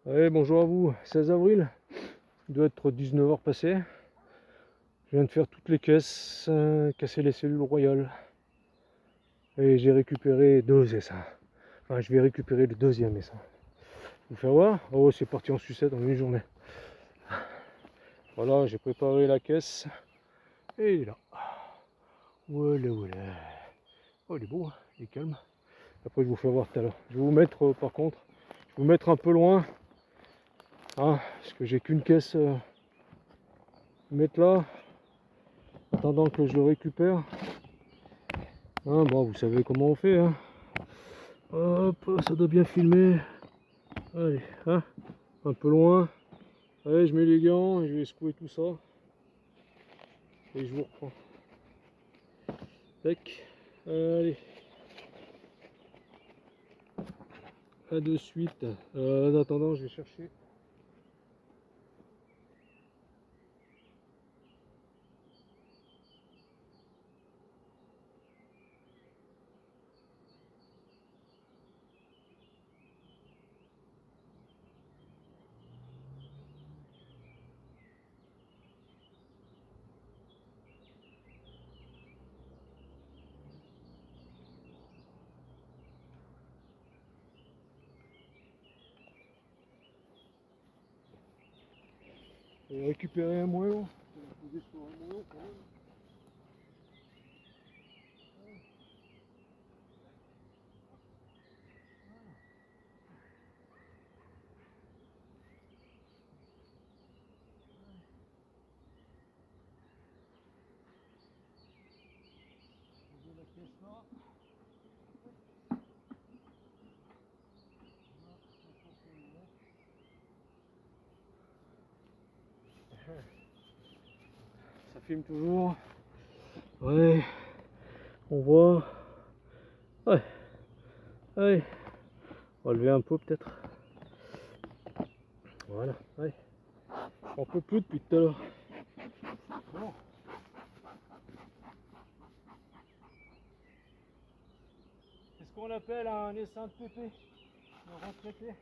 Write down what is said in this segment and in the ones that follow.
Allez, bonjour à vous, 16 avril, il doit être 19h passé. Je viens de faire toutes les caisses, casser les cellules royales. Et j'ai récupéré deux essaims. Enfin, je vais récupérer le deuxième essaim. Vous faire voir? Oh, c'est parti en sucette en une journée. Voilà, j'ai préparé la caisse. Et il est là. Voilà, voilà. Oh, il est beau, hein, il est calme. Après, je vous fais voir tout à l'heure. Je vais vous mettre, par contre, je vais vous mettre un peu loin. Hein, parce que j'ai qu'une caisse mettre là. Attendant que je le récupère. Hein, bon, vous savez comment on fait. Hein. Hop, ça doit bien filmer. Allez, hein, un peu loin. Allez, je mets les gants et je vais secouer tout ça. Et je vous reprends. Tac. Allez. À de suite. En attendant, je vais chercher. Et récupérer un moellon. Je vais la poser sur un moellon quand même. Poser la caisse là. Ça filme toujours. Ouais, on voit. Ouais, ouais. On va lever un peu peut-être. Voilà, ouais. On peut plus depuis tout à l'heure. Bon. C'est ce qu'on appelle un essaim de pépé, un retraité.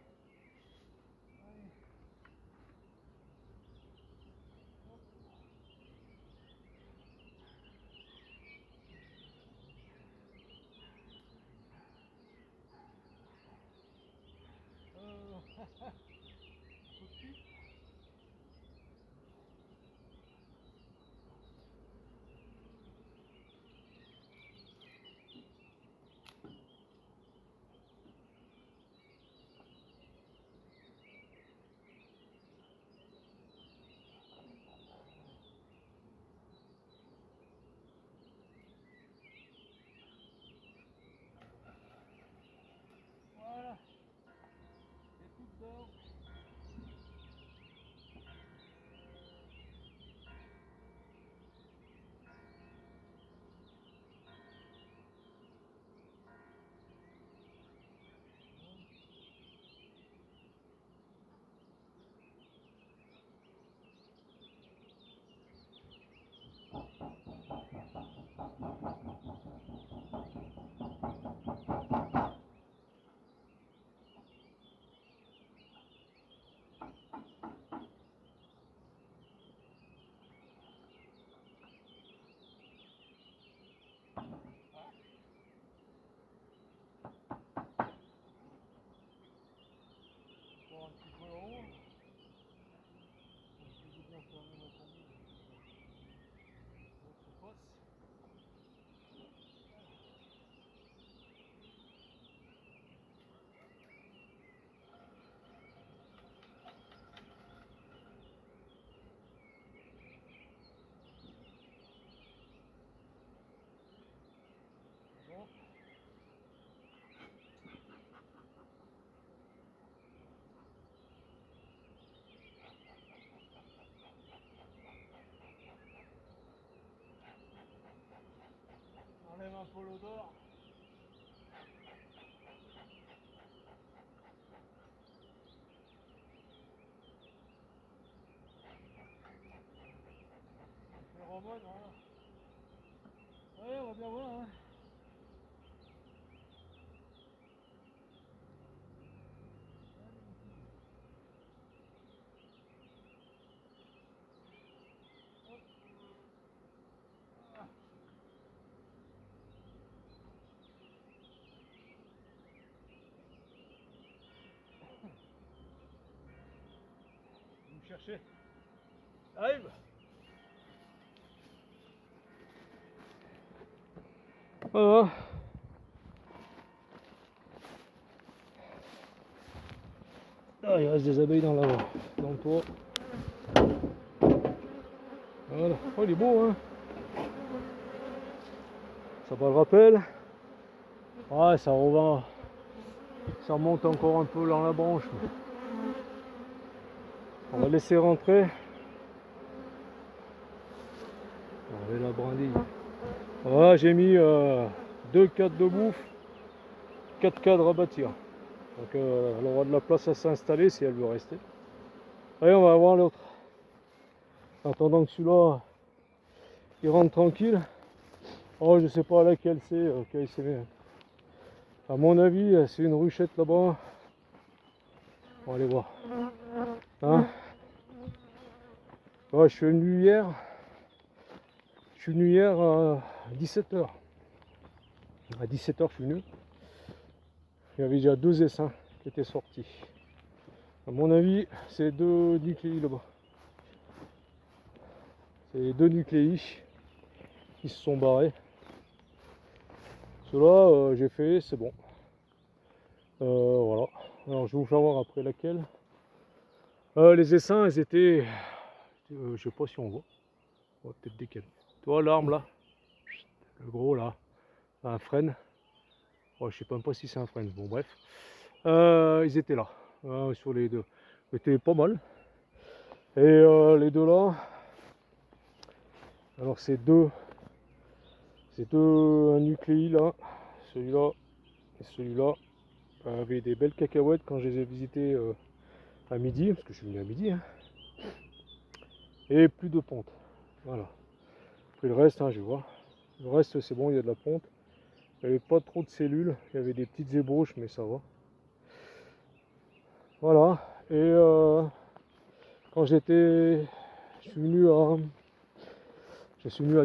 Voilà, c'est tout dehors. Encore un petit peu en haut. Je vais bien fermer la conduite. L'autre passe. Bon. On enlève un peu l'odeur. Phéromone, voilà. Ouais, on va bien voir. Hein. chercher. Arrive. Voilà. Ah, il reste des abeilles dans le toit. Voilà. Oh, il est beau, hein. Ça va le rappel. Ouais, ça revient. Ça monte encore un peu dans la branche. Mais on va laisser rentrer. On va la brindille. Voilà, j'ai mis 2 cadres de bouffe, 4 cadres à bâtir. Donc elle aura de la place à s'installer si elle veut rester. Allez, on va voir l'autre. En attendant que celui-là il rentre tranquille. Oh, je sais pas laquelle c'est. À mon avis, c'est une ruchette là-bas. On va aller voir. Hein? Ouais, je suis venu hier. Je suis venu hier à 17h. À 17h, je suis venu. Il y avait déjà 2 essaims qui étaient sortis. À mon avis, c'est 2 nucléis là-bas. C'est les 2 nucléis qui se sont barrés. Ceux-là, j'ai fait, c'est bon. Voilà. Alors, je vais vous faire voir après laquelle. Les essaims, ils étaient. Je sais pas si on voit. On va peut-être décaler. Tu vois l'arme là? Le gros là. Un frêne. Oh, je sais même pas si c'est un frêne. Bon, bref. Ils étaient là. Sur les deux. C'était pas mal. Et les deux là. Alors, c'est deux nucléi là. Celui-là et celui-là. Avaient des belles cacahuètes quand je les ai visités à midi. Parce que je suis venu à midi. Hein. Et plus de ponte. Voilà. Après le reste, hein, je vais voir. Le reste, c'est bon, il y a de la ponte. Il n'y avait pas trop de cellules. Il y avait des petites ébauches, mais ça va. Voilà. Et quand je suis venu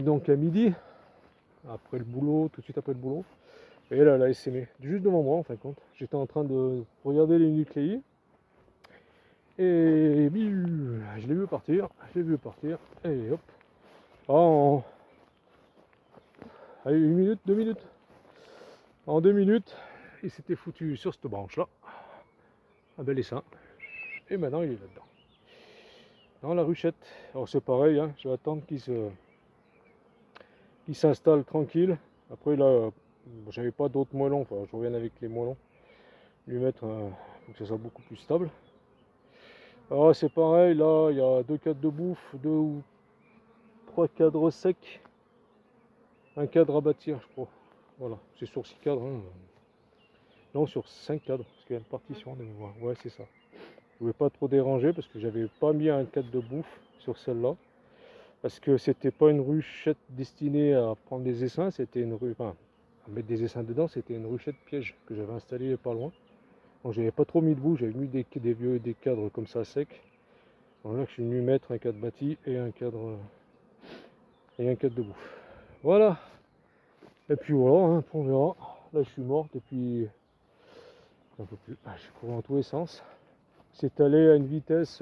donc à midi, après le boulot, tout de suite après le boulot. Et là, elle a essaimé, juste devant moi en fin de compte. J'étais en train de regarder les nucléi. Et je l'ai vu partir, et hop. Allez, 1 minute, 2 minutes. En 2 minutes, il s'était foutu sur cette branche là. Un bel essaim. Et maintenant il est là-dedans. Dans la ruchette. Alors c'est pareil, hein, je vais attendre qu'il s'installe tranquille. Après là, j'avais pas d'autres moellons, enfin je reviens avec les moellons. Lui mettre pour que ça soit beaucoup plus stable. Alors c'est pareil, là il y a 2 cadres de bouffe, 2 ou 3 cadres secs. Un cadre à bâtir je crois. Voilà, c'est sur 6 cadres. Hein. Non, sur 5 cadres, parce qu'il y a une partition de mémoire. Ouais, c'est ça. Je voulais pas trop déranger parce que j'avais pas mis un cadre de bouffe sur celle-là. Parce que c'était pas une ruchette destinée à prendre des essaims, c'était une enfin, à mettre des essaims dedans, c'était une ruchette piège que j'avais installée pas loin. Donc j'avais pas trop mis de bouffe, j'avais mis des cadres comme ça secs. Donc là je suis venu mettre un cadre bâti et un cadre de bouffe. Voilà. Et puis voilà, hein, on verra. Là je suis mort depuis un peu plus. Je cours dans tous les sens. C'est allé à une vitesse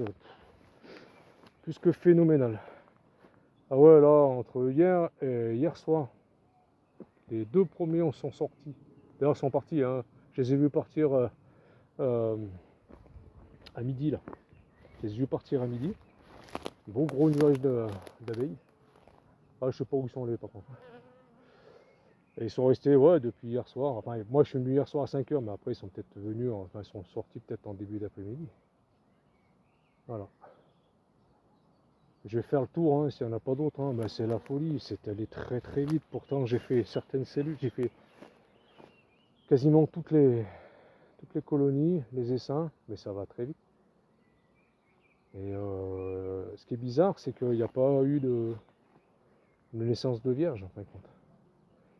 plus que phénoménale. Ah ouais, là, entre hier et hier soir, les 2 premiers sont sortis. D'ailleurs, sont partis. Hein. Je les ai vus partir à midi, là. Je les ai vus partir à midi. Bon gros nuage d'abeilles. Ah, je sais pas où ils sont allés, par contre. Et ils sont restés, ouais, depuis hier soir. Enfin, moi, je suis venu hier soir à 5h, mais après, ils sont peut-être venus, enfin, ils sont sortis peut-être en début d'après-midi. Voilà. Je vais faire le tour, hein, s'il n'y en a pas d'autres. Hein. Ben, c'est la folie, c'est allé très très vite. Pourtant, j'ai fait certaines cellules, j'ai fait quasiment toutes les colonies, les essaims, mais ça va très vite. Et ce qui est bizarre, c'est qu'il n'y a pas eu de naissance de vierge, en fin de compte.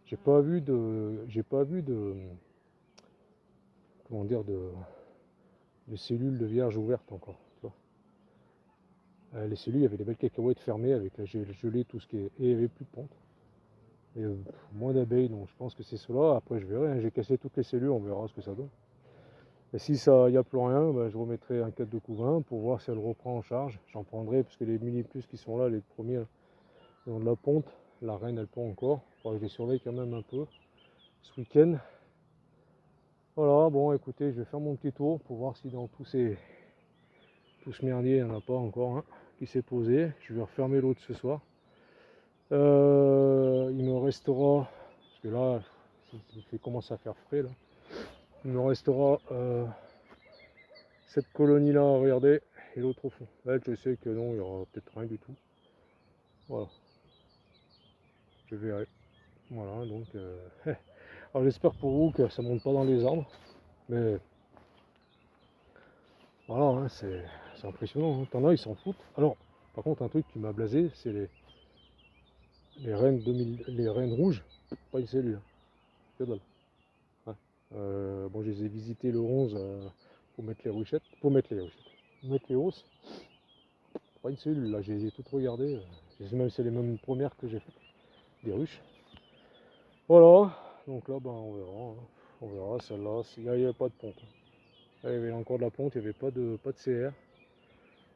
J'ai pas vu de comment dire, de cellules de vierge ouvertes encore. Tu vois. Les cellules, il y avait des belles cacahuètes fermées avec la gelée, tout ce qui est. Et il n'y avait plus de ponte. Et moins d'abeilles, donc je pense que c'est cela. Après, je verrai. Hein. J'ai cassé toutes les cellules, on verra ce que ça donne. Et si ça y a plus rien, ben, je remettrai un 4 de couvain pour voir si elle reprend en charge. J'en prendrai parce que les mini plus qui sont là, les premiers, ils ont de la ponte. La reine elle pond encore. Faudra que je les surveille quand même un peu ce week-end. Voilà, bon écoutez, je vais faire mon petit tour pour voir si dans tout ce merdier, il n'y en a pas encore un qui s'est posé. Je vais refermer l'autre ce soir. Il me restera, parce que là, il commence à faire frais là. Il me restera cette colonie là à regarder et l'autre au fond. Là, je sais que non, il n'y aura peut-être rien du tout. Voilà, je verrai. Voilà, donc. Alors j'espère pour vous que ça monte pas dans les arbres, mais voilà, hein, c'est impressionnant. Hein. T'en as, ils s'en foutent. Alors, par contre, un truc qui m'a blasé, c'est les rennes les rennes rouges, pas une cellule. Que dalle. Ouais. Bon, je les ai visités le 11 pour mettre les ruchettes, pour mettre les hausses. Pas une cellule, là, je les ai toutes regardées. Je sais même si c'est les mêmes premières que j'ai faites, des ruches. Voilà, donc là, ben, on verra. Hein. On verra, celle-là, il n'y avait pas de ponte. Là, il y avait encore de la ponte, il n'y avait pas de CR.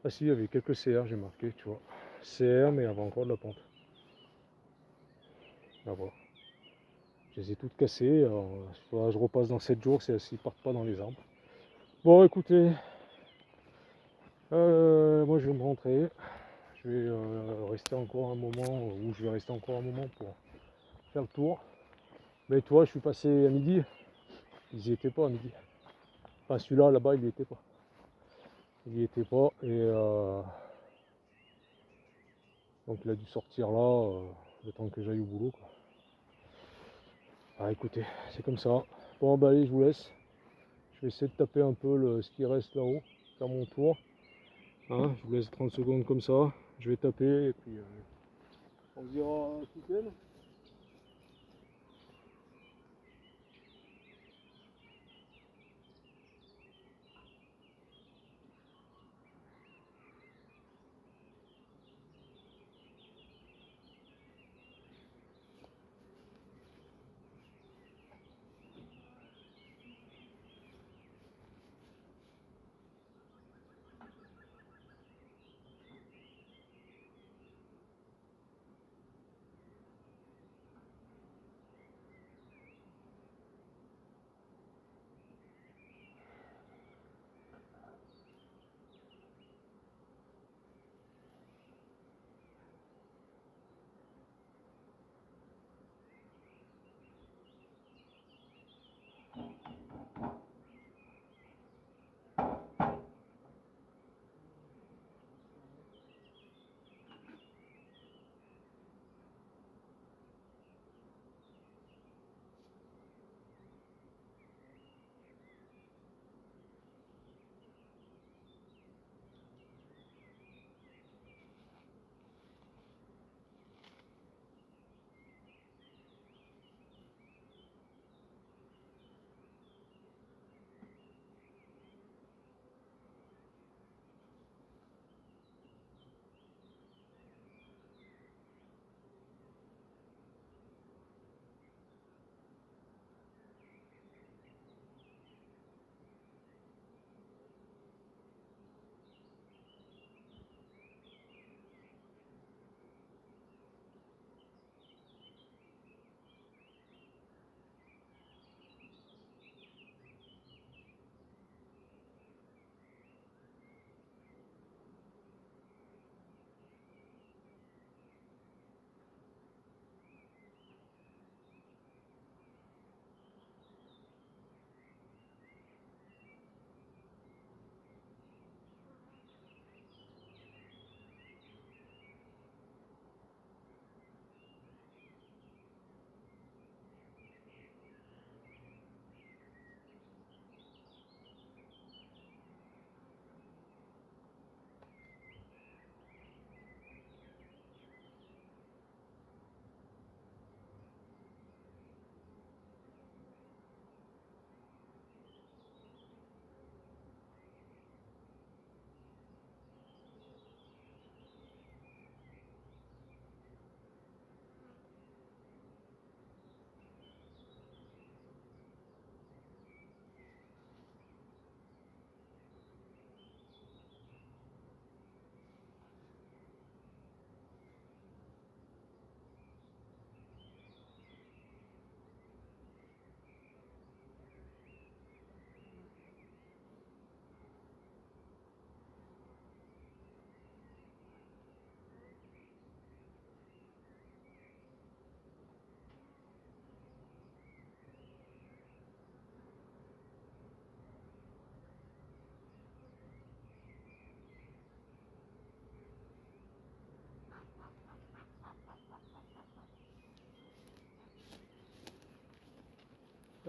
Ah si, il y avait quelques CR, j'ai marqué, tu vois. CR, mais il y avait encore de la ponte. Là, voilà. Je les ai toutes cassées. Alors, je repasse dans 7 jours si elles ne partent pas dans les arbres. Bon, écoutez, moi je vais me rentrer. Je vais rester encore un moment, ou je vais rester encore un moment pour faire le tour. Mais toi, je suis passé à midi. Ils n'y étaient pas à midi. Enfin, celui-là, là-bas, il n'y était pas. Il n'y était pas. Et donc, il a dû sortir là, le temps que j'aille au boulot, quoi. Ah, écoutez, c'est comme ça. Bon, bah, allez, je vous laisse. Je vais essayer de taper un peu ce qui reste là-haut, faire mon tour. Hein, je vous laisse 30 secondes comme ça. Je vais taper et puis on se dira tout week-end.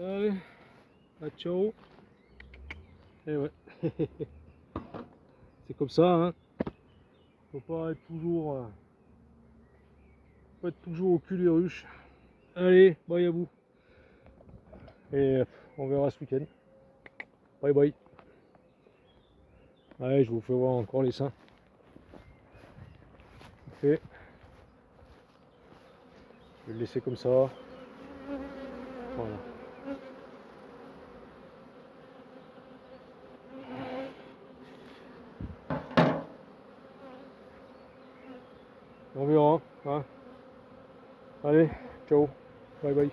Allez, ciao. Et ouais. C'est comme ça, hein. Faut pas être toujours, au cul des ruches. Allez, bye à vous. Et on verra ce week-end. Bye bye. Allez, je vous fais voir encore les seins. Ok. Je vais le laisser comme ça. Voilà. On verra. Hein. Allez, ciao. Bye bye.